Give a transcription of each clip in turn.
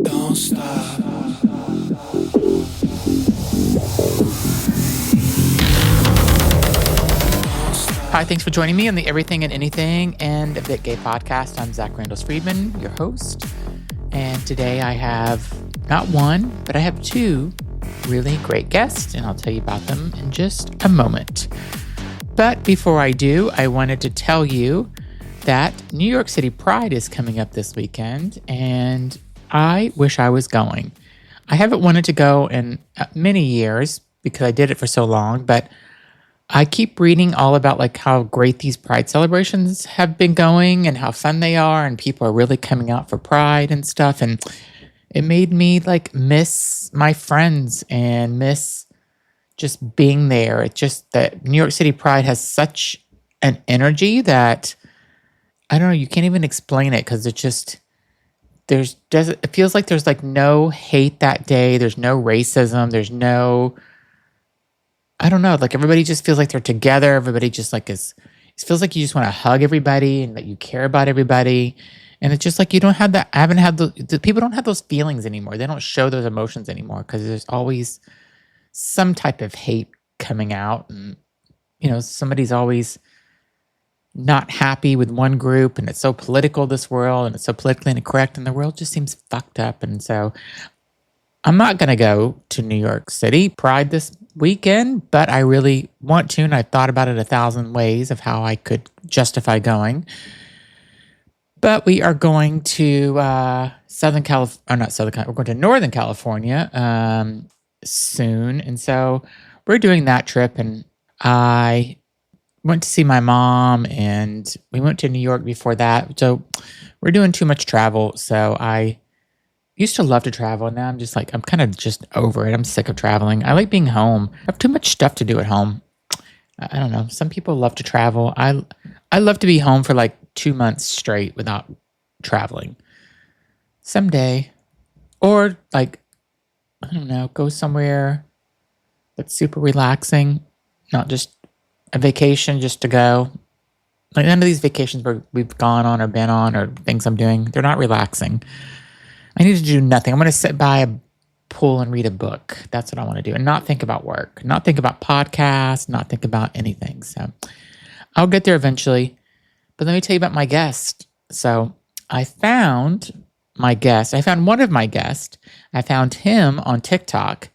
Don't stop. Hi, thanks for joining me on the Everything and Anything and a Bit Gay podcast. I'm Zach Randall-Friedman, your host. And today I have not one, but I have two really great guests, and I'll tell you about them in just a moment. But before I do, I wanted to tell you that New York City Pride is coming up this weekend, and I wish I was going. I haven't wanted to go in many years because I did it for so long, but I keep reading all about like how great these Pride celebrations have been going and how fun they are, and people are really coming out for Pride and stuff. And it made me like miss my friends and miss just being there. It's just that New York City Pride has such an energy that I don't know, you can't even explain it because it just it feels like there's like no hate that day. There's no racism. There's no, I don't know, like everybody just feels like they're together. Everybody just like it feels like you just want to hug everybody and that you care about everybody. And it's just like you don't have that, I haven't had the people don't have those feelings anymore. They don't show those emotions anymore because there's always some type of hate coming out. And, you know, somebody's always not happy with one group, and it's so political, this world, and it's so politically incorrect, and the world just seems fucked up. And so I'm not going to go to New York City Pride this weekend, but I really want to, and I've thought about it 1,000 ways of how I could justify going. But we are going to we're going to Northern California soon, and so we're doing that trip, and I went to see my mom, and we went to New York before that, so we're doing too much travel. So I used to love to travel, and now I'm kind of just over it. I'm sick of traveling. I like being home. I have too much stuff to do at home. I don't know. Some people love to travel. I love to be home for like 2 months straight without traveling. Someday. Or like, I don't know, go somewhere that's super relaxing, not just a vacation just to go. Like none of these vacations we've gone on or been on or things I'm doing, they're not relaxing. I need to do nothing. I'm going to sit by a pool and read a book. That's what I want to do. And not think about work, not think about podcasts, not think about anything. So I'll get there eventually. But let me tell you about my guest. So I found one of my guests. I found him on TikTok.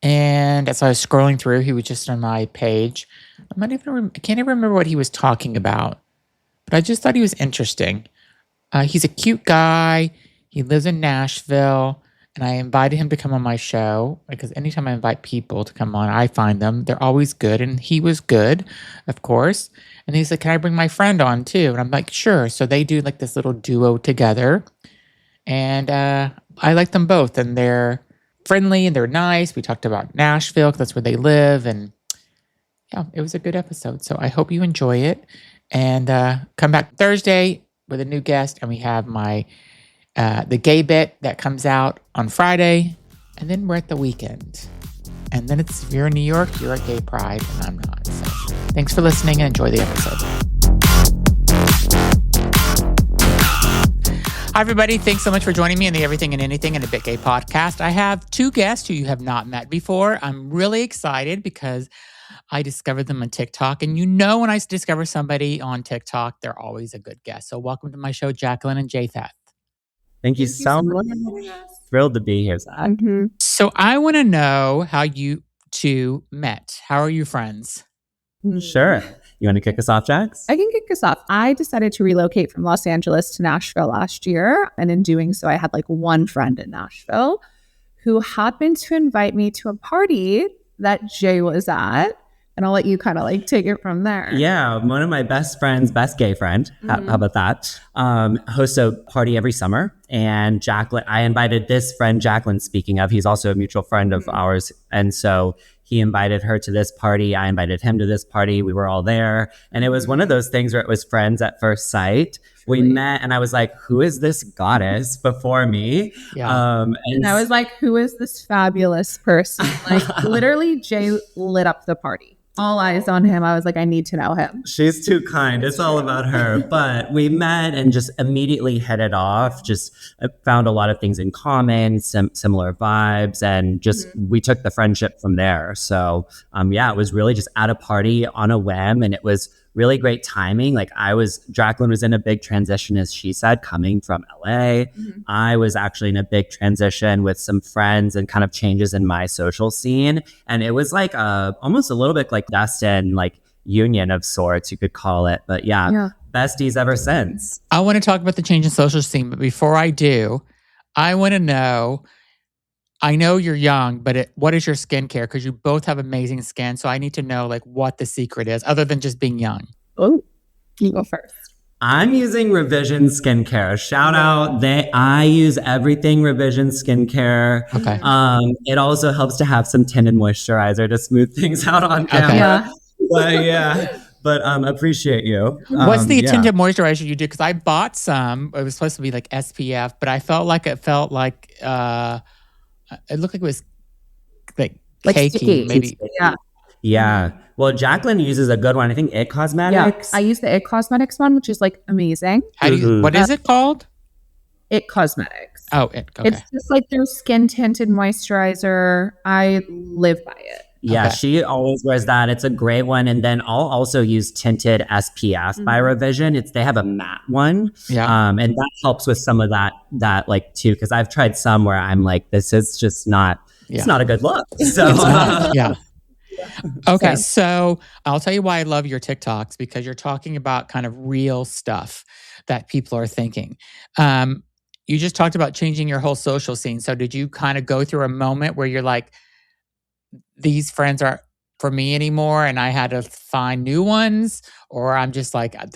And as I was scrolling through, he was just on my page. I can't even remember what he was talking about. But I just thought he was interesting. He's a cute guy. He lives in Nashville, and I invited him to come on my show because anytime I invite people to come on, I find them. They're always good, and he was good, of course. And he's like, can I bring my friend on too? And I'm like, sure. So they do like this little duo together, and I like them both, and they're friendly, and they're nice. We talked about Nashville because that's where they live, and yeah, it was a good episode. So I hope you enjoy it, and come back Thursday with a new guest, and we have the gay bit that comes out on Friday, and then we're at the weekend. And then if you're in New York, you're at Gay Pride, and I'm not. So thanks for listening and enjoy the episode. Hi, everybody. Thanks so much for joining me in the Everything and Anything and a Bit Gay podcast. I have two guests who you have not met before. I'm really excited because I discovered them on TikTok. And you know when I discover somebody on TikTok, they're always a good guest. So welcome to my show, Jacqueline and Japheth. Thank you so much. Thrilled to be here, Zach. Mm-hmm. So I want to know how you two met. How are you friends? Sure. You want to kick us off, Jax? I can kick us off. I decided to relocate from Los Angeles to Nashville last year. And in doing so, I had like one friend in Nashville who happened to invite me to a party that Jay was at. And I'll let you kind of like take it from there. Yeah, one of my best friends, best gay friend, how about that, hosts a party every summer. And Jacqueline, I invited this friend, Jacqueline, speaking of, he's also a mutual friend of ours. And so he invited her to this party. I invited him to this party. We were all there. And it was one of those things where it was friends at first sight. We met and I was like, who is this goddess before me? Yeah. And I was like, who is this fabulous person? Like literally Jay lit up the party. all eyes on him. I was like, I need to know him. She's too kind. It's all about her. But we met and just immediately hit it off. Just found a lot of things in common, similar vibes, and just we took the friendship from there. So it was really just at a party on a whim, and it was really great timing. Like Jacqueline was in a big transition, as she said, coming from LA. I was actually in a big transition with some friends and kind of changes in my social scene. And it was like almost a little bit like destined, like union of sorts, you could call it. But yeah, besties ever since. I want to talk about the change in social scene, but before I do, I want to know, I know you're young, but what is your skincare? Because you both have amazing skin. So I need to know like what the secret is other than just being young. Oh, you go first. I'm using Revision skincare. Shout out. I use everything Revision skincare. Okay. It also helps to have some tinted moisturizer to smooth things out on camera. But appreciate you. What's the tinted moisturizer you do? Because I bought some. It was supposed to be like SPF, but I felt like it looked like it was like cakey, sticky. maybe. Yeah. Well, Jacqueline uses a good one. I think It Cosmetics. Yeah, I use the It Cosmetics one, which is like amazing. What is it called? It Cosmetics. Oh, okay. It's just like their skin tinted moisturizer. I live by it. Yeah, she always wears that. It's a great one. And then I'll also use tinted SPF by Revision. They have a matte one. Yeah. And that helps with some of that like too, because I've tried some where I'm like, this is just not, it's not a good look. So yeah. Okay, so I'll tell you why I love your TikToks, because you're talking about kind of real stuff that people are thinking. You just talked about changing your whole social scene. So did you kind of go through a moment where you're like, these friends aren't for me anymore and I had to find new ones, or I'm just like, I'm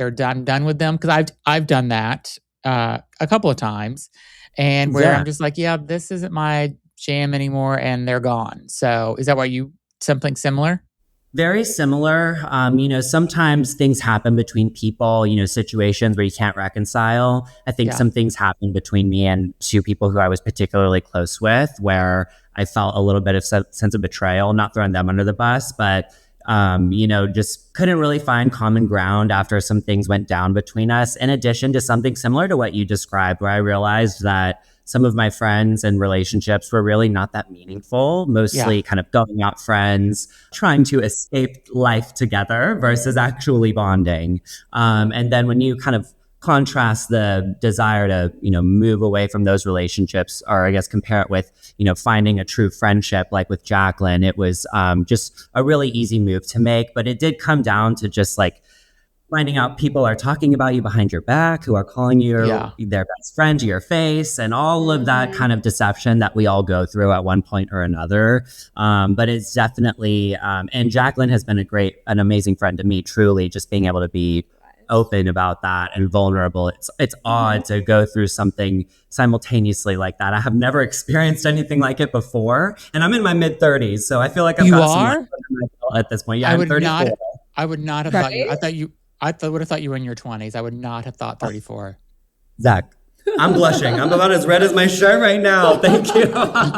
done with them? Because I've done that a couple of times, and where I'm just like, this isn't my jam anymore, and they're gone. So is that why something similar? Very similar. Sometimes things happen between people, situations where you can't reconcile. I think some things happened between me and two people who I was particularly close with, where I felt a little bit of sense of betrayal, not throwing them under the bus, but, just couldn't really find common ground after some things went down between us. In addition to something similar to what you described, where I realized that some of my friends and relationships were really not that meaningful, mostly kind of going out friends, trying to escape life together versus actually bonding. And then when you kind of contrast the desire to, move away from those relationships, or I guess compare it with, finding a true friendship, like with Jacqueline, it was just a really easy move to make. But it did come down to just like finding out people are talking about you behind your back, who are calling you their best friend to your face, and all of that kind of deception that we all go through at one point or another. But it's definitely, and Jacqueline has been an amazing friend to me, truly, just being able to be open about that and vulnerable. It's odd to go through something simultaneously like that. I have never experienced anything like it before, and I'm in my mid-30s, so I feel like I've got some life under my belt at this point. Yeah, I'm 34. I would not have thought you. I would have thought you were in your 20s. I would not have thought 34. Zach, I'm blushing. I'm about as red as my shirt right now. Thank you.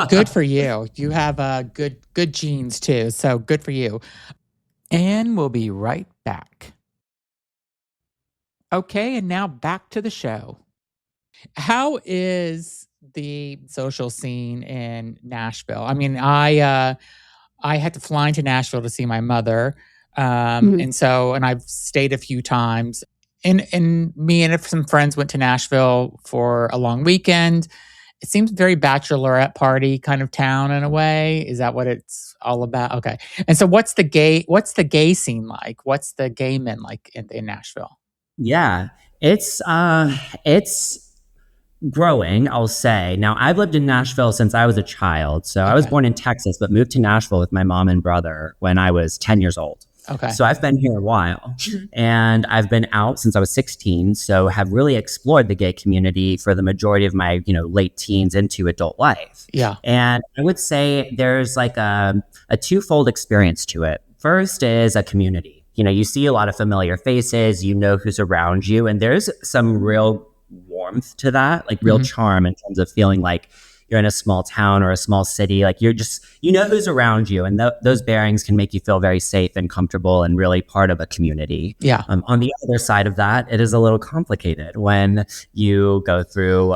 Good for you. You have good genes too. So good for you. And we'll be right back. Okay, and now back to the show. How is the social scene in Nashville? I mean, I had to fly into Nashville to see my mother. And I've stayed a few times, and me and some friends went to Nashville for a long weekend. It seems very bachelorette party kind of town in a way. Is that what it's all about? Okay. And so what's the gay scene like? What's the gay men like in Nashville? Yeah, it's growing, I'll say. Now, I've lived in Nashville since I was a child. So I was born in Texas, but moved to Nashville with my mom and brother when I was 10 years old. Okay. So I've been here a while, and I've been out since I was 16. So have really explored the gay community for the majority of my, late teens into adult life. Yeah. And I would say there's like a twofold experience to it. First is a community. You see a lot of familiar faces, who's around you, and there's some real warmth to that, like real charm in terms of feeling like, you're in a small town or a small city, like you're just, you know who's around you, and those bearings can make you feel very safe and comfortable and really part of a community. Yeah. On the other side of that, it is a little complicated when you go through,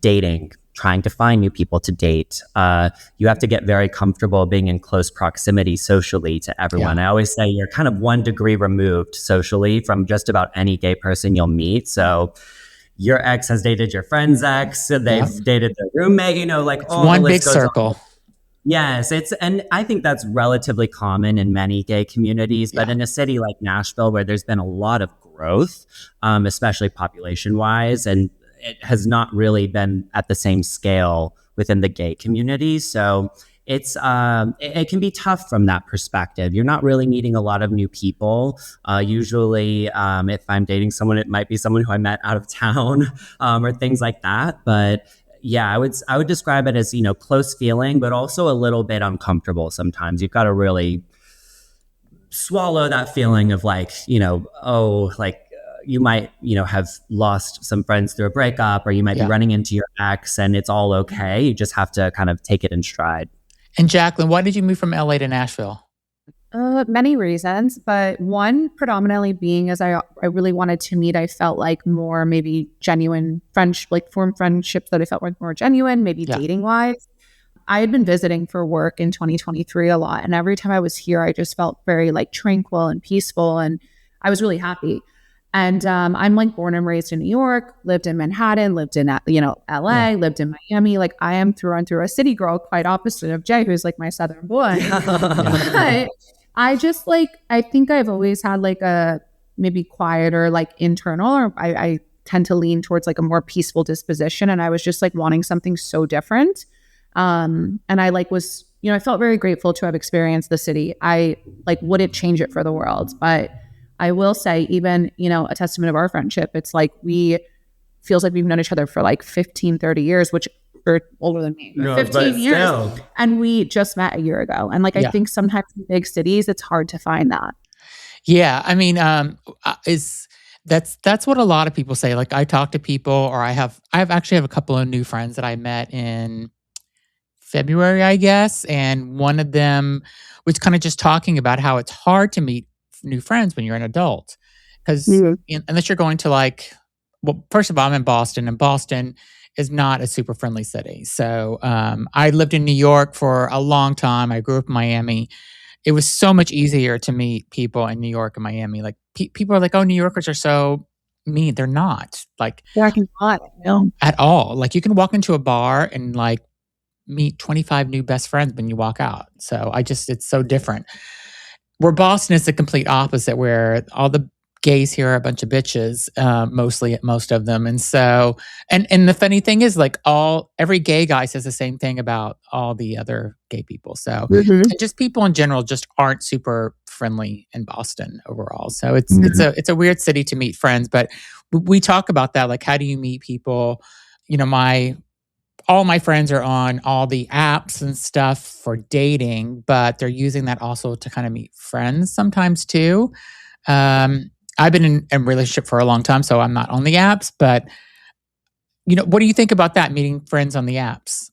dating, trying to find new people to date. You have to get very comfortable being in close proximity socially to everyone. I always say you're kind of 1 degree removed socially from just about any gay person you'll meet. So your ex has dated your friend's ex, they've dated their roommate, like It's all one the big list goes circle. on. Yes, and I think that's relatively common in many gay communities, but in a city like Nashville, where there's been a lot of growth, especially population-wise, and it has not really been at the same scale within the gay community. So it's it can be tough from that perspective. You're not really meeting a lot of new people. Usually, if I'm dating someone, it might be someone who I met out of town or things like that. But yeah, I would describe it as, close feeling, but also a little bit uncomfortable sometimes. You've got to really swallow that feeling of you might, have lost some friends through a breakup, or you might be running into your ex, and it's all okay. You just have to kind of take it in stride. And Jacqueline, why did you move from LA to Nashville? Many reasons, but one predominantly being as I really wanted to meet, I felt like more maybe genuine form friendships that I felt were more genuine, maybe dating wise. I had been visiting for work in 2023 a lot, and every time I was here, I just felt very tranquil and peaceful, and I was really happy. And I'm born and raised in New York, lived in Manhattan, lived in LA, lived in Miami. I am through and through a city girl, quite opposite of Jay, who's my Southern boy. But I just I think I've always had a maybe quieter internal, or I tend to lean towards a more peaceful disposition, and I was just wanting something so different. And I was, I felt very grateful to have experienced the city. I wouldn't change it for the world, but I will say, even, a testament of our friendship, it's feels like we've known each other for 15, 30 years, which are older than me. No, 15 years. Still. And we just met a year ago. And I think sometimes in big cities, it's hard to find that. Yeah. I mean, that's what a lot of people say. I talk to people, or I actually have a couple of new friends that I met in February, I guess. And one of them was kind of just talking about how it's hard to meet new friends when you're an adult. Because unless you're going to well, first of all, I'm in Boston, and Boston is not a super friendly city. So I lived in New York for a long time. I grew up in Miami. It was so much easier to meet people in New York and Miami. People are oh, New Yorkers are so mean. They're not. They're not, no. At all. You can walk into a bar and meet 25 new best friends when you walk out. So it's so different. Where Boston is the complete opposite, where all the gays here are a bunch of bitches, most of them. And so, and the funny thing is every gay guy says the same thing about all the other gay people. So and just people in general just aren't super friendly in Boston overall. So it's a weird city to meet friends, but we talk about that. How do you meet people? All my friends are on all the apps and stuff for dating, but they're using that also to kind of meet friends sometimes too. I've been in a relationship for a long time, so I'm not on the apps, but what do you think about that, meeting friends on the apps?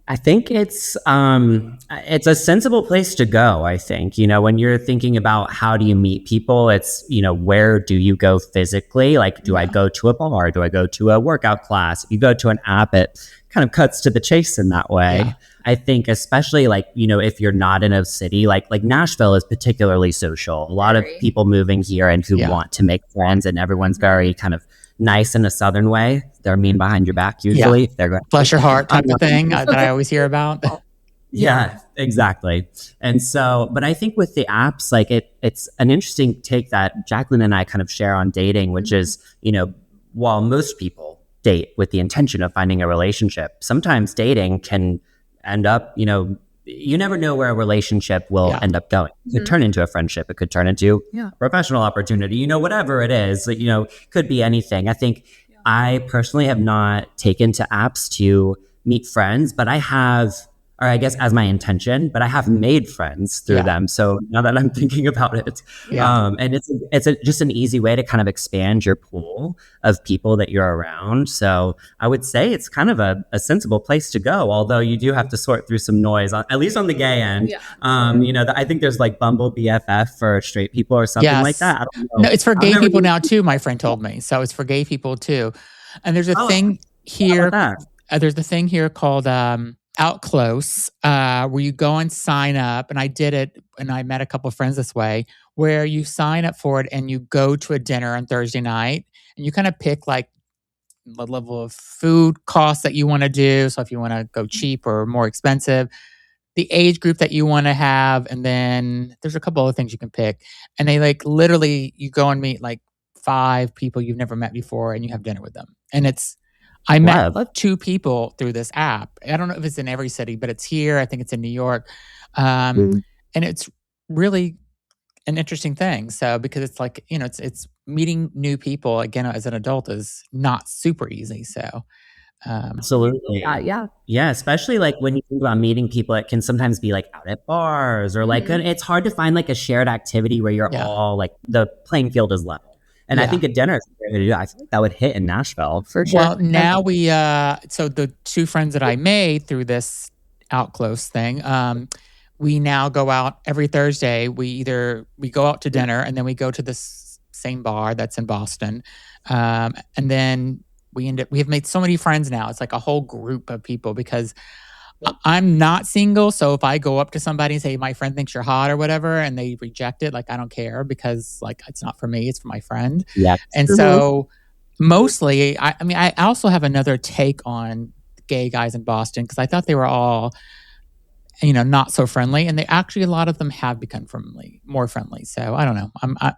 I think it's a sensible place to go. I think, when you're thinking about how do you meet people, it's, where do you go physically? Do I go to a bar? Do I go to a workout class? If you go to an app, it kind of cuts to the chase in that way. Yeah. I think especially if you're not in a city, like Nashville is particularly social. A lot of people moving here and who want to make friends, and everyone's very kind of nice in a Southern way. They're mean behind your back usually. They're going bless your heart type of thing that I always hear about. Yeah, exactly. And so, but I think with the apps, it's an interesting take that Jacqueline and I kind of share on dating, which is, while most people date with the intention of finding a relationship, sometimes dating can end up, you never know where a relationship will end up going. It could turn into a friendship. It could turn into a professional opportunity, whatever it is, could be anything. I think I personally have not taken to apps to meet friends, but I have or I guess as my intention, but I have made friends through them. So now that I'm thinking about it, and it's just an easy way to kind of expand your pool of people that you're around. So I would say it's kind of a sensible place to go, although you do have to sort through some noise, at least on the gay end. I think there's like Bumble BFF for straight people or something like that. I don't know. No, it's for gay people now too, my friend told me. So it's for gay people too. And there's a thing here. There's the thing here called Out Close, where you go and sign up. And I did it, and I met a couple of friends this way, where you sign up for it and you go to a dinner on Thursday night, and you kind of pick like the level of food costs that you want to do. So if you want to go cheap or more expensive, the age group that you want to have, and then there's a couple other things you can pick. And they like literally, you go and meet like 5 people you've never met before, and you have dinner with them. And I met 2 people through this app. I don't know if it's in every city, but it's here. I think it's in New York. And it's really an interesting thing. So because it's like, it's meeting new people again as an adult is not super easy. So absolutely. Yeah. Especially like when you think about meeting people, it can sometimes be like out at bars or like, it's hard to find like a shared activity where you're all like the playing field is level. And I think a dinner is a great way to do. I think that would hit in Nashville for sure. Well, now so the 2 friends that I made through this Out Close thing, we now go out every Thursday. We go out to dinner, and then we go to this same bar that's in Boston. And then we have made so many friends now. It's like a whole group of people because I'm not single. So if I go up to somebody and say, my friend thinks you're hot or whatever, and they reject it, like, I don't care because like, it's not for me, it's for my friend. Yeah. And so mostly, I also have another take on gay guys in Boston because I thought they were all, not so friendly. And they actually, a lot of them have become more friendly. So I don't know.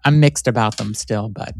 I'm mixed about them still, but...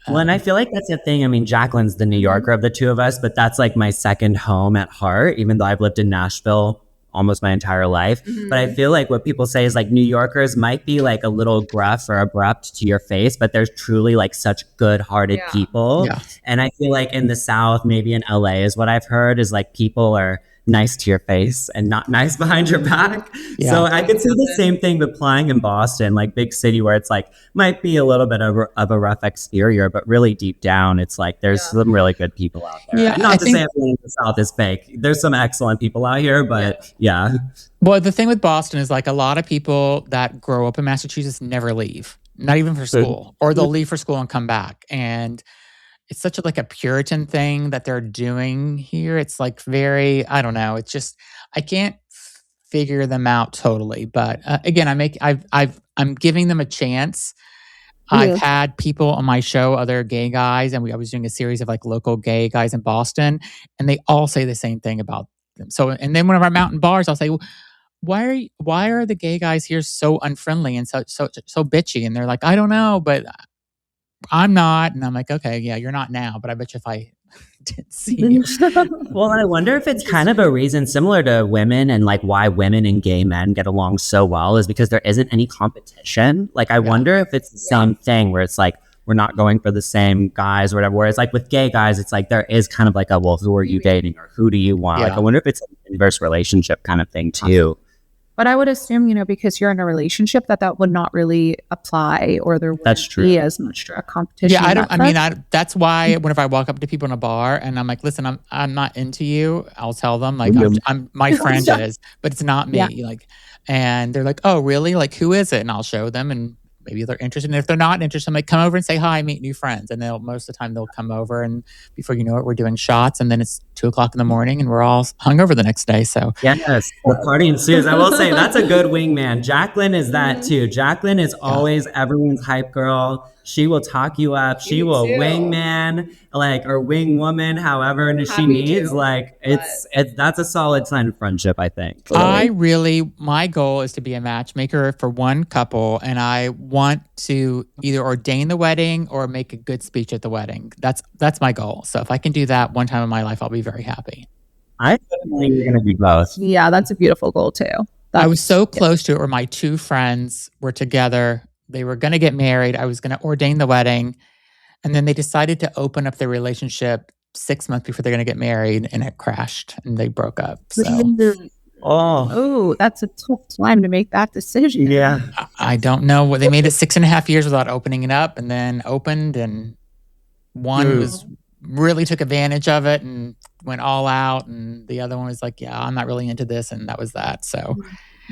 Well, and I feel like that's the thing. I mean, Jacqueline's the New Yorker of the 2 of us, but that's like my second home at heart, even though I've lived in Nashville almost my entire life. But I feel like what people say is like New Yorkers might be like a little gruff or abrupt to your face, but there's truly like such good-hearted people. Yeah. And I feel like in the South, maybe in LA is what I've heard is like people are nice to your face and not nice behind your back. Yeah. So I could see the same thing applying in Boston, like big city where it's like might be a little bit of a rough exterior, but really deep down, it's like there's some really good people out there. Yeah, and not to say everyone in the South is fake. There's some excellent people out here, but yeah. Well, the thing with Boston is like a lot of people that grow up in Massachusetts never leave, not even for school, or they'll leave for school and come back. And it's such a Puritan thing that they're doing here. It's like very, I don't know. It's just, I can't figure them out totally. But again, I'm giving them a chance. Yeah. I've had people on my show, other gay guys, and I was doing a series of like local gay guys in Boston, and they all say the same thing about them. So, and then one of our mountain bars, I'll say, well, why are the gay guys here so unfriendly and so bitchy? And they're like, I don't know, but I'm not. And I'm like, okay, yeah, you're not now, but I bet you if I did see you. Well, I wonder if it's kind of a reason similar to women and like why women and gay men get along so well is because there isn't any competition. Like, I wonder if it's the same thing where it's like, we're not going for the same guys or whatever. Whereas like with gay guys, it's like there is kind of like well, who are you dating or who do you want? Like, I wonder if it's an inverse relationship kind of thing too. But I would assume, because you're in a relationship that would not really apply, or there wouldn't be as much a competition. Yeah, that's why whenever I walk up to people in a bar and I'm like, listen, I'm not into you, I'll tell them like I'm my friend is, but it's not me. Yeah. Like, and they're like, oh, really? Like, who is it? And I'll show them, and maybe they're interested. And if they're not interested, I'm like, come over and say hi, meet new friends. And most of the time they'll come over, and before you know it, we're doing shots, and then it's 2:00 in the morning and we're all hungover the next day. So yes, the party ensues. I will say that's a good wingman. Jacqueline is that too. Jacqueline is always everyone's hype girl. She will talk you up. She will wingman, or wing woman, however she needs. That's a solid sign of friendship, I think. My goal is to be a matchmaker for one couple, and I want to either ordain the wedding or make a good speech at the wedding. That's my goal. So if I can do that one time in my life, I'll be very happy. I think you're going to do both. Yeah, that's a beautiful goal too. I was so close to it where my 2 friends were together. They were going to get married. I was going to ordain the wedding. And then they decided to open up their relationship 6 months before they're going to get married, and it crashed and they broke up. So Oh, that's a tough time to make that decision. Yeah. I don't know what they made it 6.5 years without opening it up, and then opened, and one was really took advantage of it and went all out, and the other one was like, yeah, I'm not really into this, and that was that. So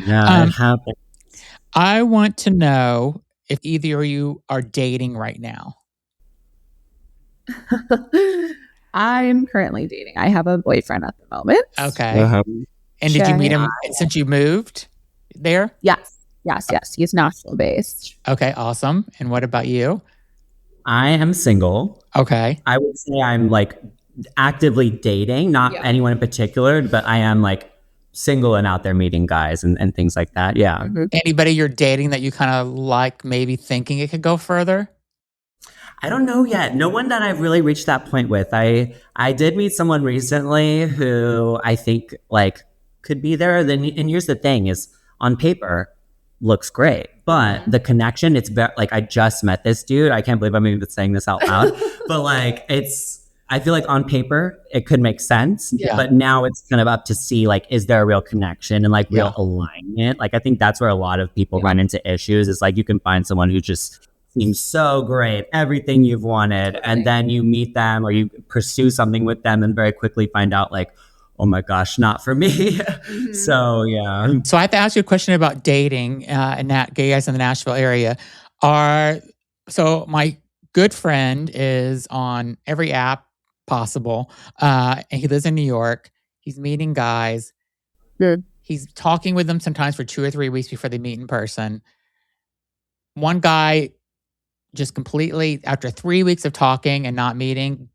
Yeah, it happened. I want to know if either of you are dating right now. I'm currently dating. I have a boyfriend at the moment. Okay. And did you meet him since you moved there? Yes. He's Nashville based. Okay, awesome. And what about you? I am single. Okay. I would say I'm like actively dating, not anyone in particular, but I am like single and out there meeting guys and things like that. Yeah. Mm-hmm. Anybody you're dating that you kind of like, maybe thinking it could go further? I don't know yet. No one that I've really reached that point with. I did meet someone recently who I think like could be there. And here's the thing is on paper looks great, but the connection, it's like I just met this dude. I can't believe I'm even saying this out loud, but like I feel like on paper it could make sense, but now it's kind of up to see like, is there a real connection and like real alignment? Like I think that's where a lot of people run into issues. Is like you can find someone who just seems so great, everything you've wanted, and then you meet them or you pursue something with them and very quickly find out like, oh my gosh, not for me. So yeah. So I have to ask you a question about dating and that gay guys in the Nashville area. So my good friend is on every app possible, and he lives in New York. He's meeting guys. Good. He's talking with them sometimes for 2 or 3 weeks before they meet in person. One guy just completely, after 3 weeks of talking and not meeting,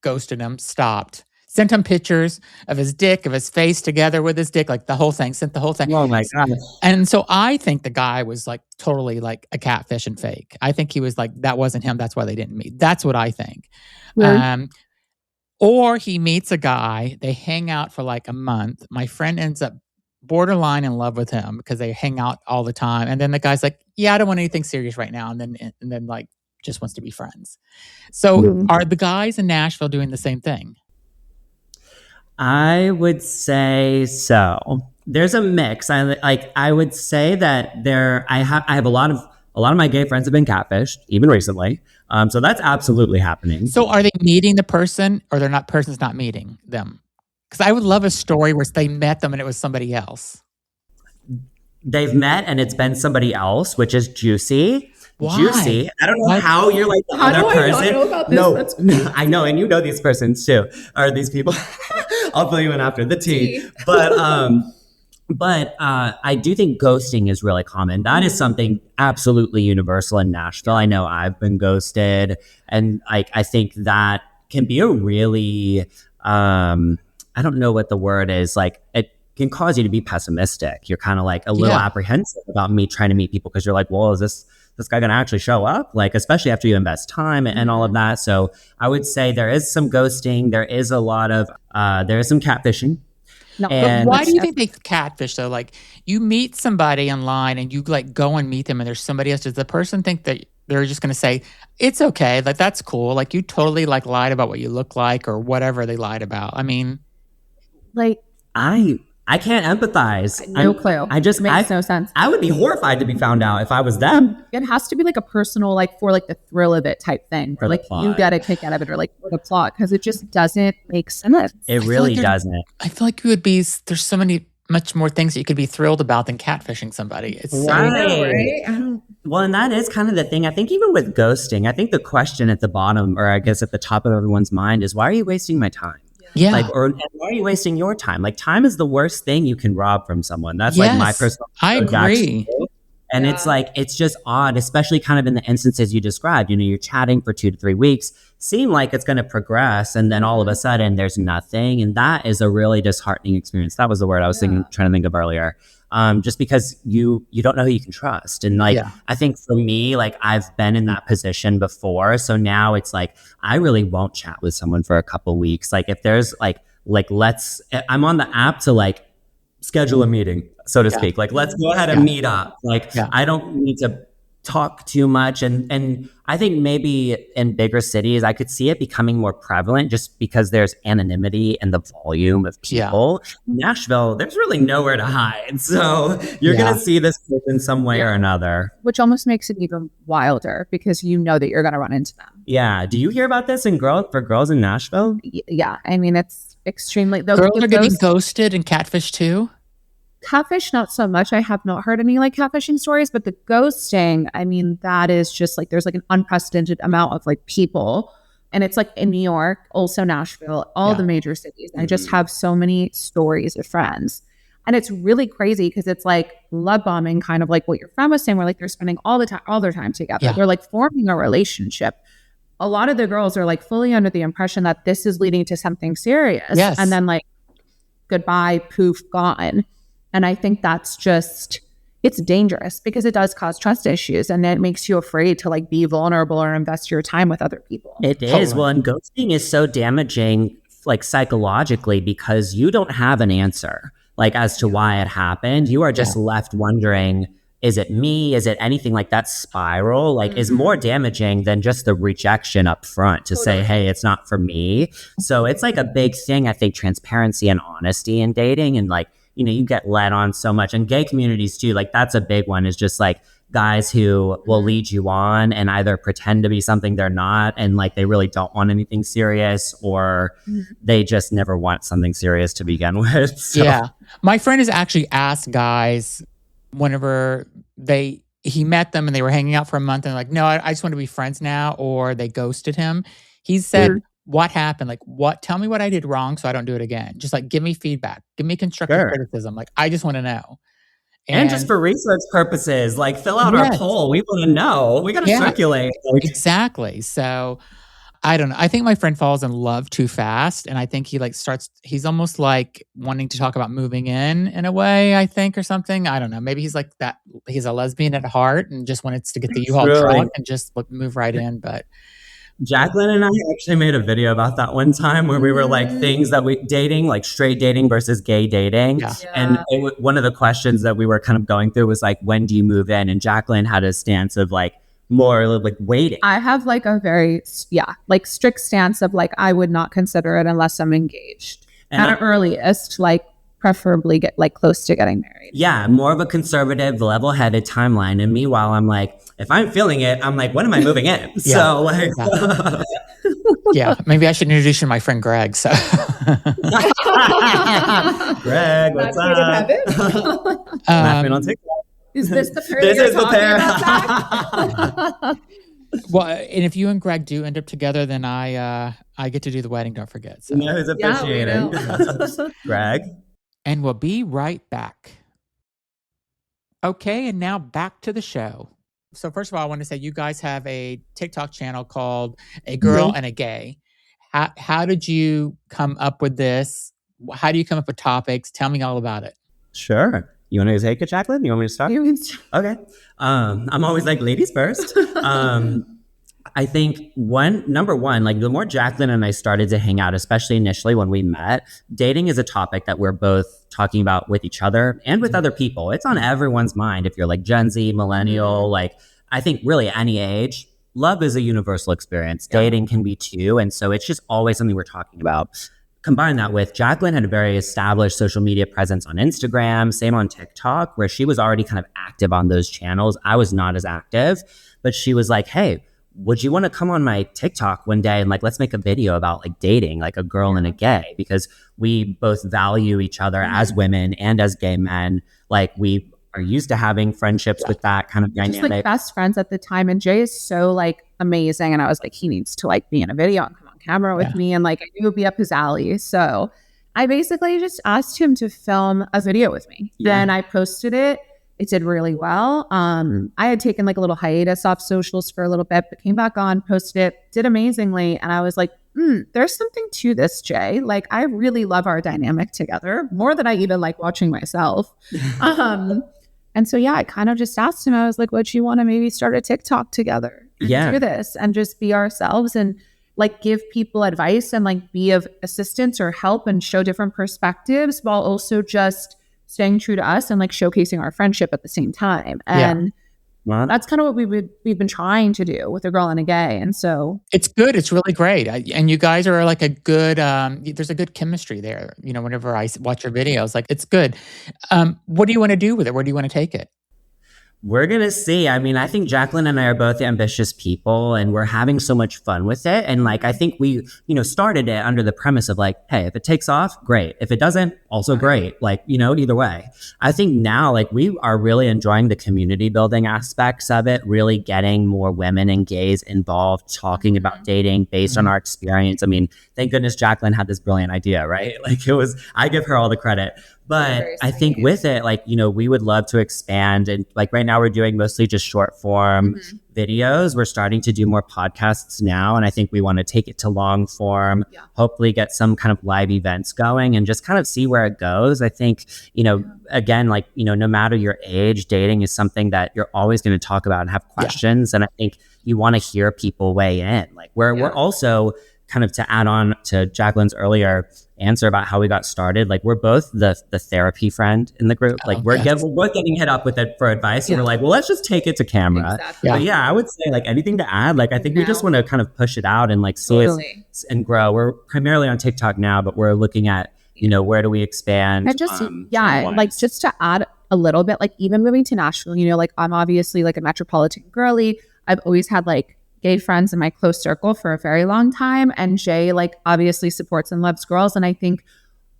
ghosted him, stopped. Sent him pictures of his dick, of his face together with his dick, like the whole thing, sent the whole thing. Oh my God. And so I think the guy was like totally like a catfish and fake. I think he was like, that wasn't him. That's why they didn't meet. That's what I think. Or he meets a guy, they hang out for like a month. My friend ends up borderline in love with him because they hang out all the time. And then the guy's like, yeah, I don't want anything serious right now. And then like just wants to be friends. So are the guys in Nashville doing the same thing? I would say so. There's a mix. I would say that I have a lot of my gay friends have been catfished, even recently. So that's absolutely happening. So are they meeting the person, or person's not meeting them? Because I would love a story where they met them and it was somebody else. They've met and it's been somebody else, which is juicy. Why? Juicy. I don't know how you're like the other person. I know about this? No, I know, and you know these persons too, or these people. I'll fill you in after the tea. But I do think ghosting is really common. That is something absolutely universal in Nashville. I know I've been ghosted, and I think that can be a really I don't know what the word is. Like it can cause you to be pessimistic. You're kind of like a little apprehensive about me trying to meet people because you're like, well, is this guy going to actually show up? Like, especially after you invest time and all of that. So I would say there is some ghosting. There is a lot of, there is some catfishing. No, but why do you think they catfish though? Like you meet somebody online and you like go and meet them and there's somebody else. Does the person think that they're just going to say, it's okay, like that's cool. Like you totally like lied about what you look like or whatever they lied about. I mean, like I can't empathize. No clue. It makes no sense. I would be horrified to be found out if I was them. It has to be like a personal, like for like the thrill of it type thing. For like the plot. You get a kick out of it, or like for the plot, because it just doesn't make sense. It really doesn't. I feel like you would be. There's so much more things that you could be thrilled about than catfishing somebody. It's so right? Well, and that is kind of the thing. I think even with ghosting, I think the question at the bottom, or I guess at the top of everyone's mind, is why are you wasting my time? Yeah. Like, or why are you wasting your time? Like, time is the worst thing you can rob from someone. That's like my personal. I agree. And it's like, it's just odd, especially kind of in the instances you described. You know, you're chatting for 2 to 3 weeks, seem like it's going to progress, and then all of a sudden there's nothing. And that is a really disheartening experience. That was the word I was trying to think of earlier. Just because you don't know who you can trust. And like, I think for me, like I've been in that position before. So now it's like, I really won't chat with someone for a couple weeks. Like if there's I'm on the app to like schedule a meeting, so to speak. Like, let's go ahead and meet up. Like, I don't need to talk too much. And I think maybe in bigger cities, I could see it becoming more prevalent just because there's anonymity and the volume of people. Nashville, there's really nowhere to hide. So you're going to see this person some way or another. Which almost makes it even wilder because you know that you're going to run into them. Yeah. Do you hear about this for girls in Nashville? Yeah. I mean, it's extremely... Girls are getting ghosted and catfish too? Catfish, not so much. I have not heard any like catfishing stories, but the ghosting, I mean, that is just like, there's like an unprecedented amount of like people. And it's like in New York, also Nashville, all the major cities. I just have so many stories of friends. And it's really crazy because it's like love bombing, kind of like what your friend was saying, where like they're spending all their time together. They're like forming a relationship. A lot of the girls are like fully under the impression that this is leading to something serious. And then like, goodbye, poof, gone. And I think that's just, it's dangerous because it does cause trust issues and it makes you afraid to like be vulnerable or invest your time with other people. It is. Well, and ghosting is so damaging like psychologically because you don't have an answer like as to why it happened. You are just left wondering, is it me? Is it anything like that spiral? Like is more damaging than just the rejection up front to say, hey, it's not for me. So it's like a big thing. I think transparency and honesty in dating and like, you know, you get led on so much. And gay communities too, like that's a big one, is just like guys who will lead you on and either pretend to be something they're not and like they really don't want anything serious or they just never want something serious to begin with. So. Yeah. My friend has actually asked guys whenever he met them and they were hanging out for a month and like, no, I just want to be friends now, or they ghosted him. He said, what happened? Like, tell me what I did wrong so I don't do it again. Just like, give me feedback. Give me constructive criticism. Like, I just want to know. And just for research purposes, like fill out our poll. We want to know. We got to circulate. Exactly. So I don't know. I think my friend falls in love too fast. And I think he like he's almost like wanting to talk about moving in a way, I think, or something. I don't know. Maybe he's like that. He's a lesbian at heart and just wanted to get the U-Haul truck and just move right in. But Jacqueline and I actually made a video about that one time where we were like things that dating, like straight dating versus gay dating. And one of the questions that we were kind of going through was like, when do you move in? And Jacqueline had a stance of like more like waiting. I have like a very, like strict stance of like, I would not consider it unless I'm engaged. At an earliest, like preferably get like close to getting married. Yeah, more of a conservative, level-headed timeline. And meanwhile, I'm like, if I'm feeling it, I'm like, when am I moving in? So like, maybe I should introduce you to my friend Greg. So, Greg, what's up? On TikTok. Is this the pair you're talking about? Well, and if you and Greg do end up together, then I get to do the wedding. Don't forget. So. You know who's officiating? Greg. And we'll be right back. Okay, and now back to the show. So first of all, I want to say you guys have a TikTok channel called A Girl and a Gay. How did you come up with this? How do you come up with topics? Tell me all about it. Sure. You want to take it, Jacqueline? You want me to start? Okay. I'm always like, ladies first. I think number one, like the more Jacqueline and I started to hang out, especially initially when we met, dating is a topic that we're both talking about with each other and with other people. It's on everyone's mind. If you're like Gen Z, millennial, like I think really any age, love is a universal experience. Dating can be too. And so it's just always something we're talking about. Combine that with Jacqueline had a very established social media presence on Instagram, same on TikTok, where she was already kind of active on those channels. I was not as active, but she was like, hey, would you want to come on my TikTok one day and like, let's make a video about like dating, like a girl and a gay, because we both value each other as women and as gay men. Like we are used to having friendships with that kind of dynamic. Just like best friends at the time. And Jay is so like amazing. And I was like, he needs to like be in a video and come on camera with me. And like, I knew it would be up his alley. So I basically just asked him to film a video with me. Then I posted it. It did really well. I had taken like a little hiatus off socials for a little bit, but came back on, posted it, did amazingly. And I was like, there's something to this, Jay. Like, I really love our dynamic together more than I even like watching myself. And so, I kind of just asked him, I was like, would you want to maybe start a TikTok together and do this and just be ourselves and like give people advice and like be of assistance or help and show different perspectives while also just staying true to us and like showcasing our friendship at the same time. And That's kind of what we've been trying to do with A Girl and a Gay. And so it's good. It's really great. And you guys are like a good, there's a good chemistry there. Whenever I watch your videos, like it's good. What do you want to do with it? Where do you want to take it? We're going to see. I mean, I think Jacqueline and I are both ambitious people and we're having so much fun with it. And like, I think we, started it under the premise of like, hey, if it takes off, great. If it doesn't, also great. Like, either way. I think now, like, we are really enjoying the community building aspects of it, really getting more women and gays involved, talking about dating based on our experience. I mean, thank goodness Jacqueline had this brilliant idea, right? Like I give her all the credit. But I think with it, like, we would love to expand. And like right now we're doing mostly just short form videos. We're starting to do more podcasts now. And I think we want to take it to long form, hopefully get some kind of live events going and just kind of see where it goes. I think, again, like, no matter your age, dating is something that you're always going to talk about and have questions. And I think you want to hear people weigh in. Like we're also kind of to add on to Jacqueline's earlier answer about how we got started. Like we're both the therapy friend in the group. Like we're getting hit up with it for advice. And we're like, well, let's just take it to camera. Exactly. But I would say like anything to add. Like I think we just want to kind of push it out and like see it and grow. We're primarily on TikTok now, but we're looking at, where do we expand? And just, like just to add a little bit, like even moving to Nashville, like I'm obviously like a metropolitan girly. I've always had like gay friends in my close circle for a very long time. And Jay, like, obviously supports and loves girls. And I think,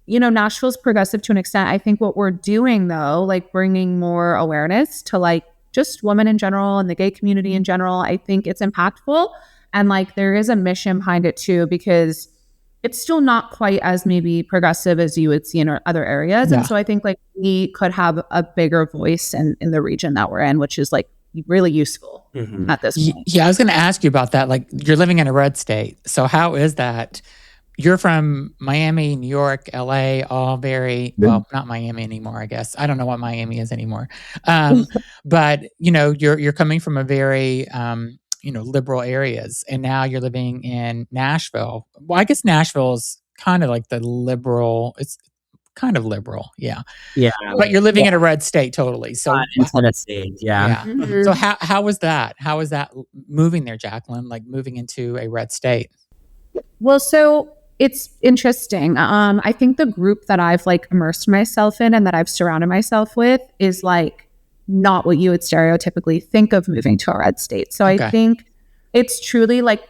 Nashville's progressive to an extent. I think what we're doing, though, like bringing more awareness to like just women in general and the gay community in general, I think it's impactful. And like there is a mission behind it, too, because it's still not quite as maybe progressive as you would see in other areas. And so I think like we could have a bigger voice in the region that we're in, which is like really useful at this point. Yeah, I was going to ask you about that. Like you're living in a red state. So how is that? You're from Miami, New York, LA, all very, well, not Miami anymore, I guess. I don't know what Miami is anymore. But, you're coming from a very, liberal areas. And now you're living in Nashville. Well, I guess Nashville's kind of like the liberal, it's kind of liberal. Yeah. But you're living in a red state totally. So in Tennessee. So how was that? How was that moving there, Jacqueline? Like moving into a red state? Well, so it's interesting. I think the group that I've like immersed myself in and that I've surrounded myself with is like not what you would stereotypically think of moving to a red state. So I think it's truly like,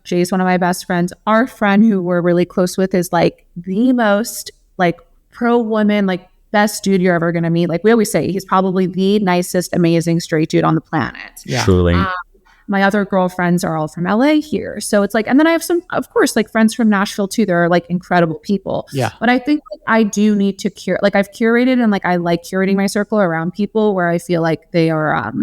Jay's one of my best friends. Our friend who we're really close with is like the most like pro-woman, like best dude you're ever going to meet. Like we always say, he's probably the nicest, amazing straight dude on the planet. Yeah. Truly. My other girlfriends are all from LA here. So it's like, and then I have some, of course, like friends from Nashville too. They're like incredible people. Yeah. But I think like, I do need to curate, like I've curated and like I like curating my circle around people where I feel like they are,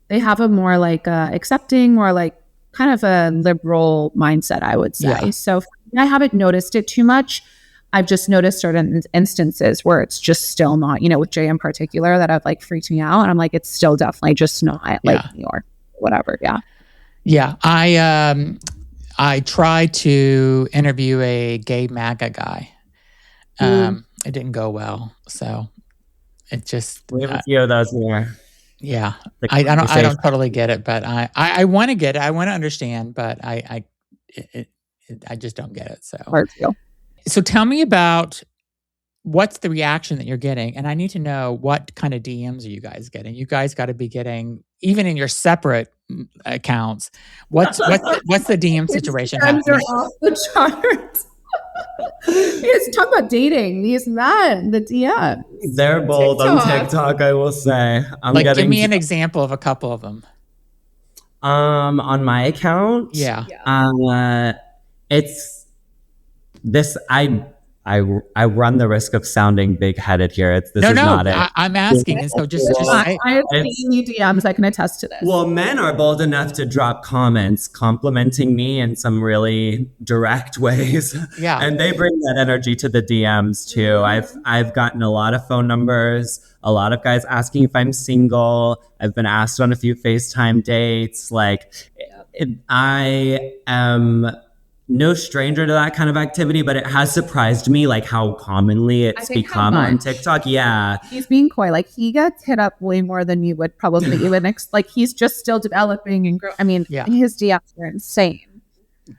they have a more like accepting, more like kind of a liberal mindset, I would say. Yeah. So I haven't noticed it too much. I've just noticed certain instances where it's just still not, with Jay in particular, that have like freaked me out. And I'm like, it's still definitely just not like New York, whatever. Yeah. Yeah. I tried to interview a gay MAGA guy. It didn't go well. So it just, we have a few of those here. Yeah. I don't totally get it, but I want to get it. I want to understand, but I just don't get it. So tell me about what's the reaction that you're getting? And I need to know what kind of DMs are you guys getting? You guys got to be getting, even in your separate accounts, what's the DM situation DMs happening? are off the charts. Yes, talk about dating. These men, the DMs. They're bold on TikTok, I will say. Give me an example of a couple of them. On my account? Yeah. It's this, I run the risk of sounding big-headed here. This is not it. I'm asking, and so just I have seen you DMs. I can attest to this. Well, men are bold enough to drop comments complimenting me in some really direct ways. Yeah, and they bring that energy to the DMs too. I've gotten a lot of phone numbers, a lot of guys asking if I'm single. I've been asked on a few FaceTime dates. Like, I am no stranger to that kind of activity, but it has surprised me like how commonly it's become on TikTok. Yeah. He's being coy. Like he gets hit up way more than you would probably even like he's just still developing and growing. I mean, his DMs are insane.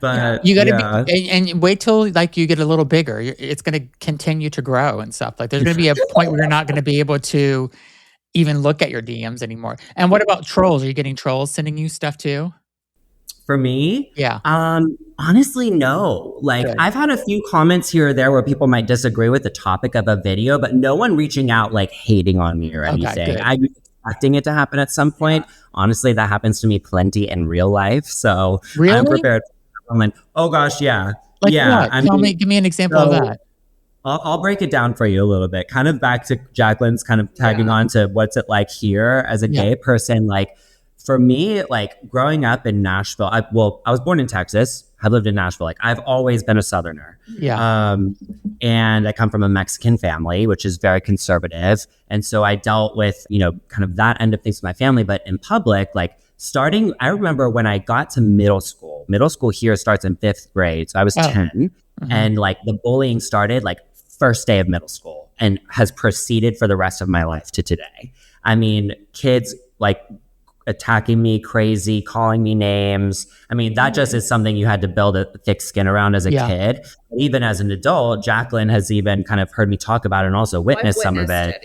But you got to be and wait till like you get a little bigger. It's going to continue to grow and stuff. Like there's going to be a point where you're not going to be able to even look at your DMs anymore. And what about trolls? Are you getting trolls sending you stuff too? For me? Yeah. Honestly, no. Like I've had a few comments here or there where people might disagree with the topic of a video, but no one reaching out like hating on me or anything. I'm expecting it to happen at some point. Honestly, that happens to me plenty in real life. So I'm prepared. I'm like, oh gosh, yeah. Like what? Give me an example of that. I'll break it down for you a little bit. Kind of back to Jacqueline's kind of tagging on to what's it like here as a gay person. Like for me, like growing up in Nashville, I was born in Texas. I lived in Nashville. Like I've always been a Southerner. Yeah. And I come from a Mexican family, which is very conservative. And so I dealt with, kind of that end of things with my family. But in public, like I remember when I got to middle school here starts in 5th grade. So I was 10 and like the bullying started like first day of middle school and has proceeded for the rest of my life to today. I mean, kids like attacking me crazy, calling me names. I mean, that just is something you had to build a thick skin around as a kid. Even as an adult, Jacqueline has even kind of heard me talk about it and also witnessed some of it.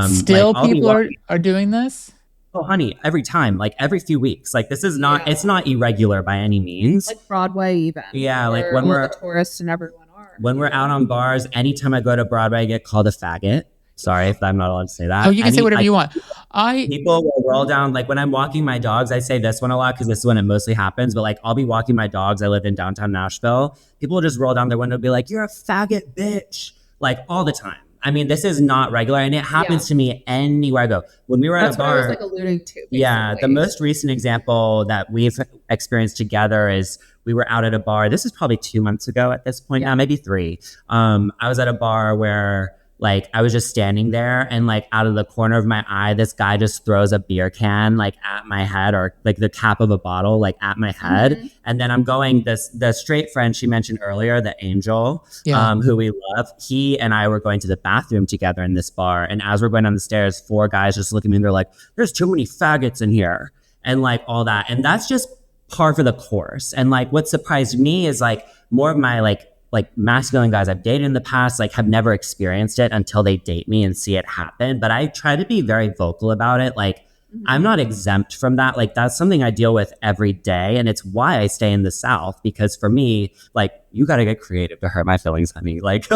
Still like, people are doing this? Oh, honey, every time, like every few weeks. Like this is not, it's not irregular by any means. Like Broadway even. Yeah, like when we're the tourists and everyone are. When we're out on bars, anytime I go to Broadway, I get called a faggot. Sorry if I'm not allowed to say that. Oh, you can say whatever you want. People will roll down, like when I'm walking my dogs, I say this one a lot because this is when it mostly happens, but like I'll be walking my dogs. I live in downtown Nashville. People will just roll down their window and be like, you're a faggot bitch. Like all the time. I mean, this is not regular, and it happens to me anywhere I go. When we were at a bar, what I was like alluding to. Basically. Yeah, the most recent example that we've experienced together is we were out at a bar. This is probably 2 months ago at this point now, maybe 3. I was at a bar where like I was just standing there, and like out of the corner of my eye, this guy just throws a beer can like at my head, or like the cap of a bottle like at my head. And then I'm going, the straight friend she mentioned earlier, the Angel, who we love, he and I were going to the bathroom together in this bar. And as we're going down the stairs, 4 guys just look at me and they're like, there's too many faggots in here, and like all that. And that's just par for the course. And like what surprised me is like more of my like masculine guys I've dated in the past, like have never experienced it until they date me and see it happen. But I try to be very vocal about it. Like I'm not exempt from that. Like that's something I deal with every day. And it's why I stay in the South, because for me, like you got to get creative to hurt my feelings, honey. Like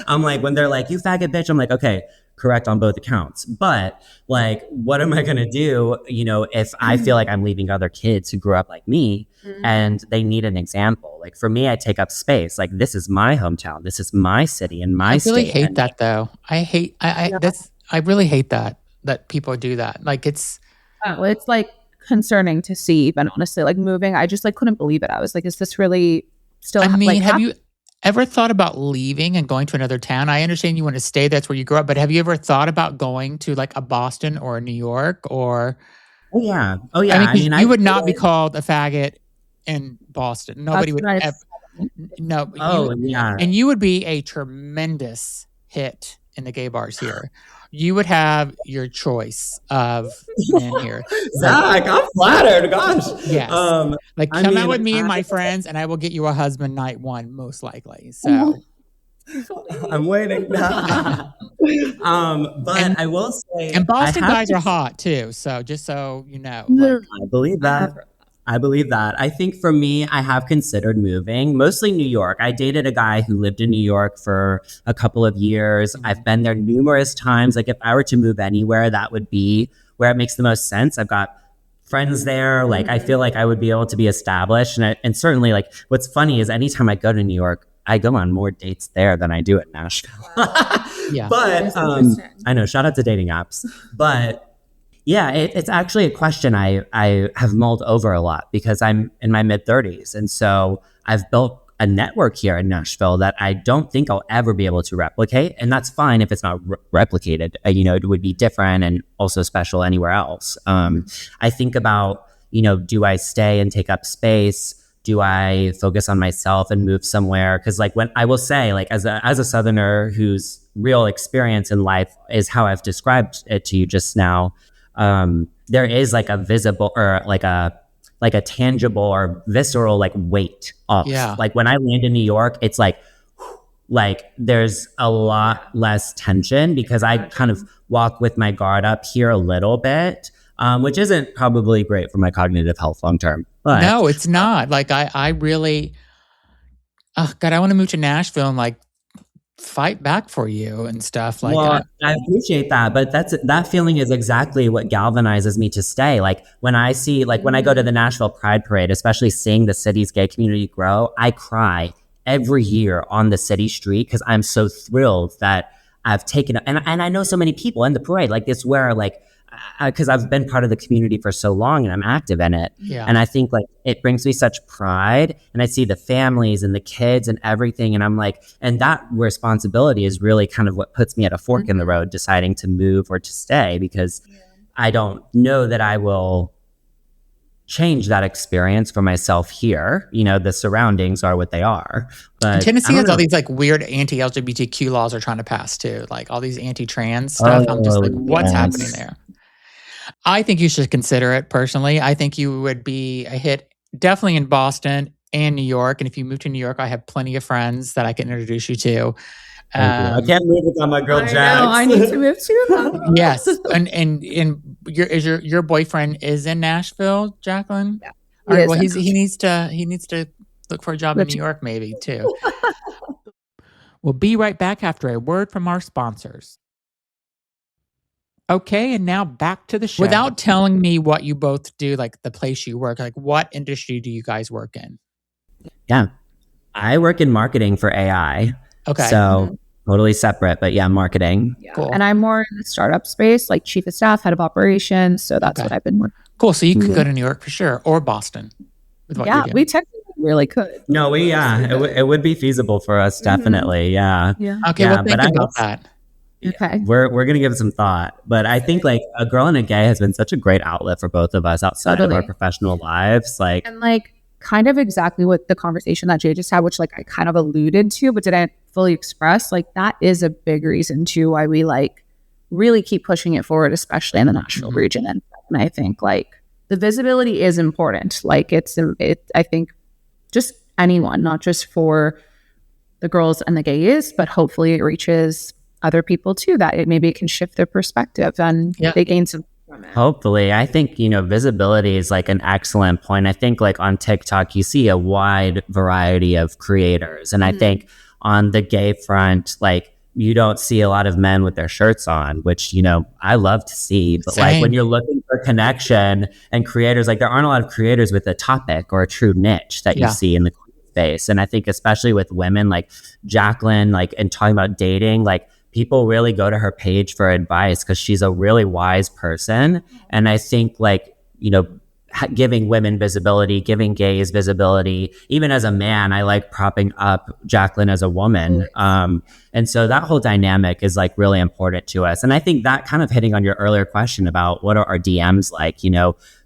I'm like, when they're like, you faggot bitch, I'm like, okay, correct on both accounts. But like, what am I going to do, if I feel like I'm leaving other kids who grew up like me and they need an example? Like for me, I take up space. Like this is my hometown. This is my city and my state. I really hate that though. I really hate that people do that. Like it's like concerning to see, even honestly, like moving, I just like couldn't believe it. I was like, is this really still have you ever thought about leaving and going to another town? I understand you want to stay, that's where you grew up, but have you ever thought about going to like a Boston or a New York or? Oh yeah. I mean, you would not be called a faggot in Boston. Nobody would ever. No. And you would be a tremendous hit in the gay bars here. You would have your choice of men here. Zach, I'm flattered. Gosh. Yes. Come out with me and my friends, and I will get you a husband night 1, most likely. So I'm waiting. But I will say, and Boston guys are hot too. So just so you know, I believe that. I think for me, I have considered moving, mostly New York. I dated a guy who lived in New York for a couple of years. I've been there numerous times. Like if I were to move anywhere, that would be where it makes the most sense. I've got friends there. Like I feel like I would be able to be established. And certainly like what's funny is anytime I go to New York, I go on more dates there than I do at Nashville. Yeah. But I know, shout out to dating apps. But yeah, it's actually a question I have mulled over a lot because I'm in my mid-30s. And so I've built a network here in Nashville that I don't think I'll ever be able to replicate. And that's fine if it's not replicated. It would be different and also special anywhere else. I think about, do I stay and take up space? do I focus on myself and move somewhere? Because like when I will say, like as a Southerner whose real experience in life is how I've described it to you just now, there is like a visible or like a tangible or visceral like weight off. Yeah. Like when I land in New York, it's like there's a lot less tension because I kind of walk with my guard up here a little bit, which isn't probably great for my cognitive health long term. But No, it's not. Like I really, oh God, I want to move to Nashville and like fight back for you and stuff. Like, well, I appreciate that, but that feeling is exactly what galvanizes me to stay. Like when I see, like when I go to the Nashville Pride Parade, especially seeing the city's gay community grow, I cry every year on the city street because I'm so thrilled that I've taken and I know so many people in the parade. Like it's where like because I've been part of the community for so long and I'm active in it. Yeah. And I think like it brings me such pride, and I see the families and the kids and everything. And I'm like, and that responsibility is really kind of what puts me at a fork in the road, deciding to move or to stay, because I don't know that I will change that experience for myself here. You know, the surroundings are what they are. But Tennessee has all these like weird anti-LGBTQ laws are trying to pass too, like all these anti-trans stuff. I'm just like, what's happening there? I think you should consider it personally. I think you would be a hit definitely in Boston and New York. And if you move to New York, I have plenty of friends that I can introduce you to. I can't move without my girl Jax. I need to move too. Yes, and your boyfriend is in Nashville, Jacqueline. Yeah, all right. Well, he needs to look for a job in New York, maybe too. We'll be right back after a word from our sponsors. Okay, and now back to the show. Without telling me what you both do, like the place you work, like what industry do you guys work in? Yeah, I work in marketing for AI. Okay, so totally separate, but yeah, marketing. Yeah. Cool. And I'm more in the startup space, like chief of staff, head of operations. So that's what I've been working. Cool. So you could go to New York for sure, or Boston. With what you're doing. We technically really could. No, it would be feasible for us, definitely. Yeah. Okay, well, think about that. Okay. We're gonna give it some thought, but I think like a girl and a gay has been such a great outlet for both of us outside of our professional lives. Like, and like kind of exactly what the conversation that Jay just had, which like I kind of alluded to, but didn't fully express. Like that is a big reason too why we like really keep pushing it forward, especially in the Nashville region. And I think like the visibility is important. Like I think just anyone, not just for the girls and the gays, but hopefully it reaches other people too, that maybe it can shift their perspective and they gain some from it. Hopefully. I think, visibility is like an excellent point. I think like on TikTok, you see a wide variety of creators. And I think on the gay front, like you don't see a lot of men with their shirts on, which, I love to see. But like when you're looking for connection and creators, like there aren't a lot of creators with a topic or a true niche that you see in the space. And I think especially with women like Jacqueline, like, and talking about dating, like people really go to her page for advice because she's a really wise person. And I think like, giving women visibility, giving gays visibility, even as a man, I like propping up Jacqueline as a woman. And so that whole dynamic is like really important to us. And I think that kind of hitting on your earlier question about what are our DMs like,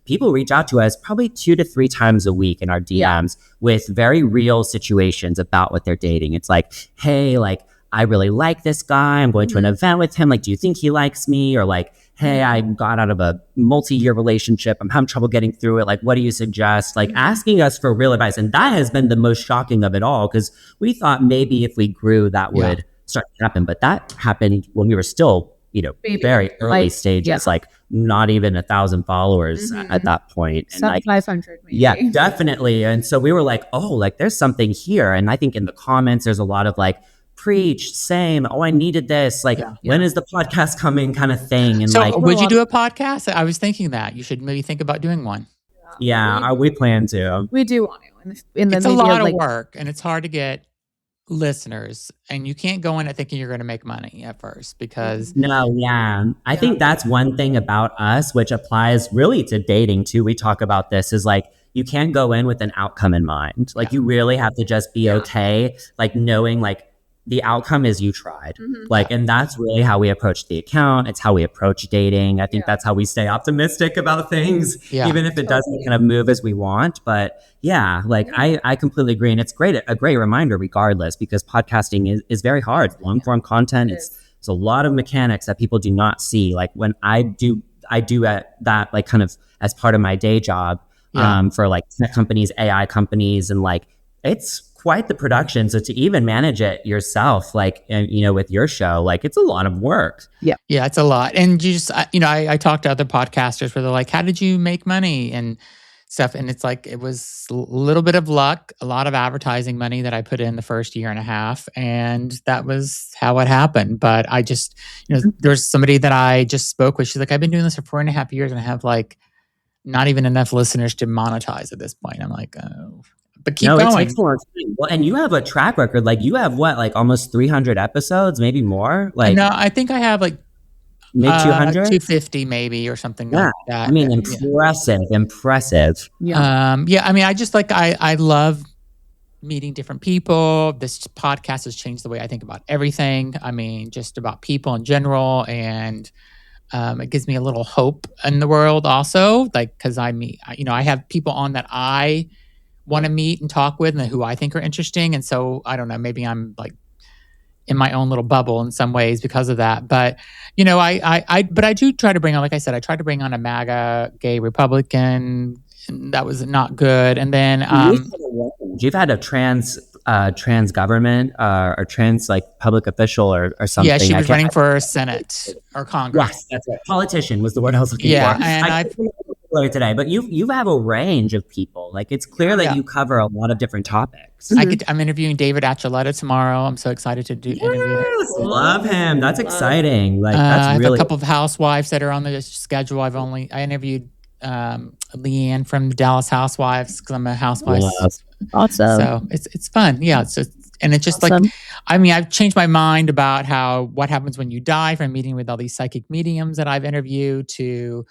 people reach out to us probably 2 to 3 times a week in our DMs with very real situations about what they're dating. It's like, hey, like, I really like this guy. I'm going to an event with him. Like, do you think he likes me? Or like, hey, I got out of a multi-year relationship. I'm having trouble getting through it. Like, what do you suggest? Like asking us for real advice. And that has been the most shocking of it all, because we thought maybe if we grew, that would start to happen. But that happened when we were still, very early stages, like not even 1,000 followers at that point. And like 500 maybe. Yeah, definitely. And so we were like, oh, like there's something here. And I think in the comments, there's a lot of like, preach, same, oh, I needed this, like when is the podcast coming kind of thing. And so like, would you do a podcast? I was thinking that you should maybe think about doing one. We plan to. We do want to. It's a lot of work and it's hard to get listeners, and you can't go in it thinking you're going to make money at first because I think that's one thing about us, which applies really to dating too. We talk about this, is like you can't go in with an outcome in mind. Like you really have to just be okay, like knowing like the outcome is you tried. Like, and that's really how we approach the account. It's how we approach dating. I think that's how we stay optimistic about things, even if it doesn't kind of move as we want. But yeah, like I completely agree. And it's a great reminder regardless, because podcasting is very hard. Long form content. It's a lot of mechanics that people do not see. Like when I do that, like kind of as part of my day job, for like tech companies, AI companies, and like, it's quite the production. So to even manage it yourself, like, you know, with your show, like it's a lot of work. Yeah, it's a lot. And you just, you know, I talked to other podcasters where they're like, how did you make money and stuff? And it's like, it was a little bit of luck, a lot of advertising money that I put in the first year and a half. And that was how it happened. But I just, you know, there's somebody that I just spoke with. She's like, I've been doing this for 4.5 years and I have like not even enough listeners to monetize at this point. I'm like, oh. But keep going. It takes more time. Well, and you have a track record. Like you have what, like almost 300 episodes, maybe more. Like no, I think I have like mid 200, 250 maybe or something like that. I mean, impressive. Yeah. I mean, I just like I love meeting different people. This podcast has changed the way I think about everything. I mean, just about people in general, and it gives me a little hope in the world also. Like because I have people on that I want to meet and talk with and who I think are interesting. And so I don't know, maybe I'm like in my own little bubble in some ways because of that. But, you know, but I do try to bring on, like I said, I tried to bring on a MAGA gay Republican, and that was not good. And then you've had a trans government or trans like public official or something. Yeah, she was running for Senate or Congress. Yes, that's right. Politician was the word I was looking for. And I today, but you have a range of people. Like it's clear that you cover a lot of different topics. I'm interviewing David Archuleta tomorrow. I'm so excited to do interview. Love him. That's exciting. Like I have a couple of housewives that are on the schedule. I interviewed Leanne from Dallas Housewives because I'm a housewife. Awesome. So it's fun. Yeah. It's just awesome. Like, I mean, I've changed my mind about what happens when you die, from meeting with all these psychic mediums that I've interviewed to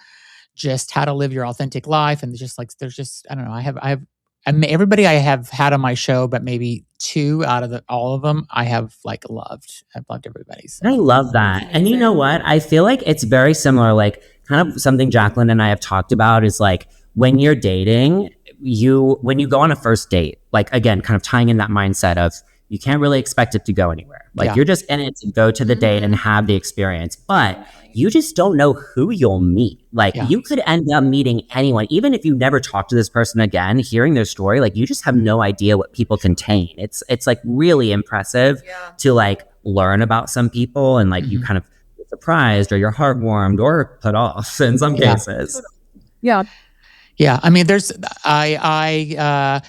just how to live your authentic life. And just like, there's just, I don't know. I mean, everybody I have had on my show, but maybe 2 out of all of them, I have like loved. I've loved everybody. So. I love that. And you know what? I feel like it's very similar, like kind of something Jacqueline and I have talked about is like when you're dating, when you go on a first date, like again, kind of tying in that mindset of you can't really expect it to go anywhere. Like you're just in it to go to the date and have the experience, but you just don't know who you'll meet. Like you could end up meeting anyone, even if you never talk to this person again, hearing their story, like you just have no idea what people contain. It's like really impressive to like learn about some people and like you kind of get surprised or you're heartwarmed or put off in some cases. Yeah. Yeah. I mean, I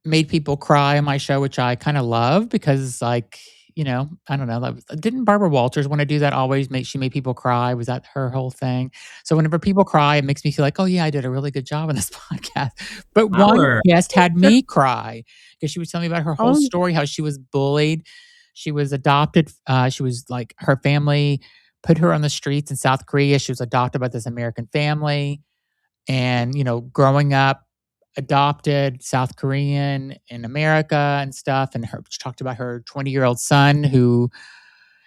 made people cry on my show, which I kind of love because like, you know, I don't know. Didn't Barbara Walters want to do that always? She made people cry. Was that her whole thing? So whenever people cry, it makes me feel like, oh yeah, I did a really good job on this podcast. But one guest had me cry because she was telling me about her whole story, how she was bullied. She was adopted. She was like, her family put her on the streets in South Korea. She was adopted by this American family. And, you know, growing up, adopted South Korean in America and stuff. And she talked about her 20-year-old son who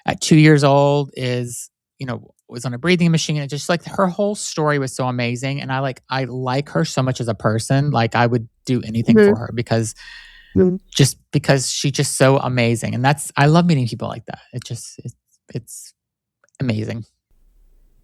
at 2 years old was on a breathing machine. And just like her whole story was so amazing. And I like her so much as a person. Like I would do anything for her because she's just so amazing. And I love meeting people like that. It's amazing.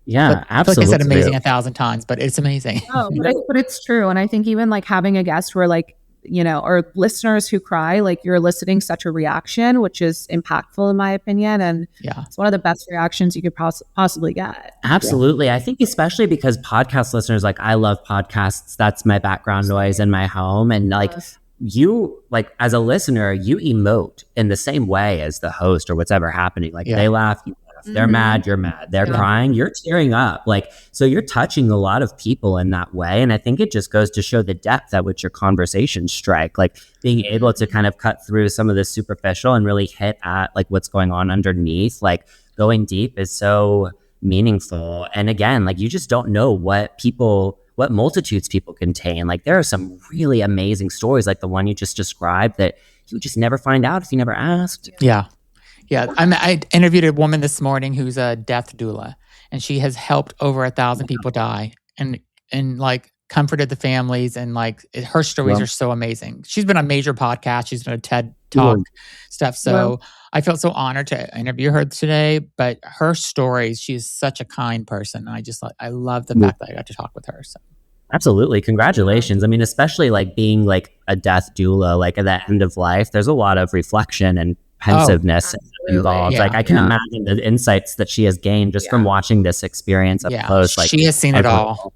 Yeah, absolutely. Like I said, amazing 1,000 times, but it's amazing. But it's true. And I think even like having a guest where like, you know, or listeners who cry, like you're eliciting such a reaction, which is impactful in my opinion. And it's one of the best reactions you could possibly get. Absolutely. Yeah. I think especially because podcast listeners, like I love podcasts. That's my background noise in my home. And like you, like as a listener, you emote in the same way as the host or what's ever happening. Like they laugh, you they're mad, you're mad. They're crying, you're tearing up. Like, so you're touching a lot of people in that way. And I think it just goes to show the depth at which your conversations strike. Like being able to kind of cut through some of the superficial and really hit at like what's going on underneath. Like going deep is so meaningful. And again, like you just don't know what multitudes people contain. Like there are some really amazing stories like the one you just described that you just never find out if you never asked. Yeah. Yeah, I interviewed a woman this morning who's a death doula, and she has helped over 1,000 people die, and like comforted the families, and like her stories are so amazing. She's been on major podcasts, she's been on TED Talk stuff. So I felt so honored to interview her today. But her stories, she's such a kind person. I love the fact that I got to talk with her. So. Absolutely. Congratulations. I mean, especially like being like a death doula, like at the end of life, there's a lot of reflection and pensiveness involved. Yeah. Like I can imagine the insights that she has gained just from watching this experience up close. Like she has seen it all.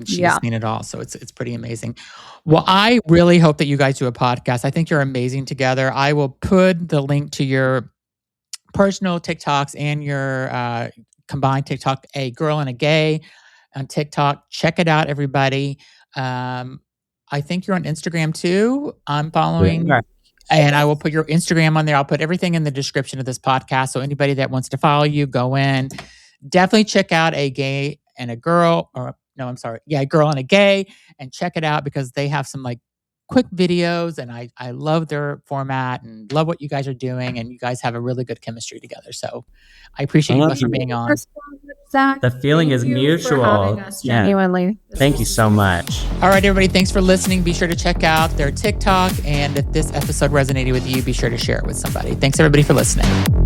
She's seen it all. So it's pretty amazing. Well, I really hope that you guys do a podcast. I think you're amazing together. I will put the link to your personal TikToks and your combined TikTok, A Girl and a Gay, on TikTok. Check it out, everybody. I think you're on Instagram too. I'm following, and I will put your Instagram on there. I'll put everything in the description of this podcast. So anybody that wants to follow you, go in. Definitely check out A Gay and a Girl, or no, I'm sorry. Yeah, A Girl and a Gay, and check it out because they have some like quick videos, and I love their format and love what you guys are doing, and you guys have a really good chemistry together. So I appreciate you both for being on. Zach, the feeling is mutual. Genuinely. Thank you so much. All right, everybody. Thanks for listening. Be sure to check out their TikTok, and if this episode resonated with you, be sure to share it with somebody. Thanks everybody for listening.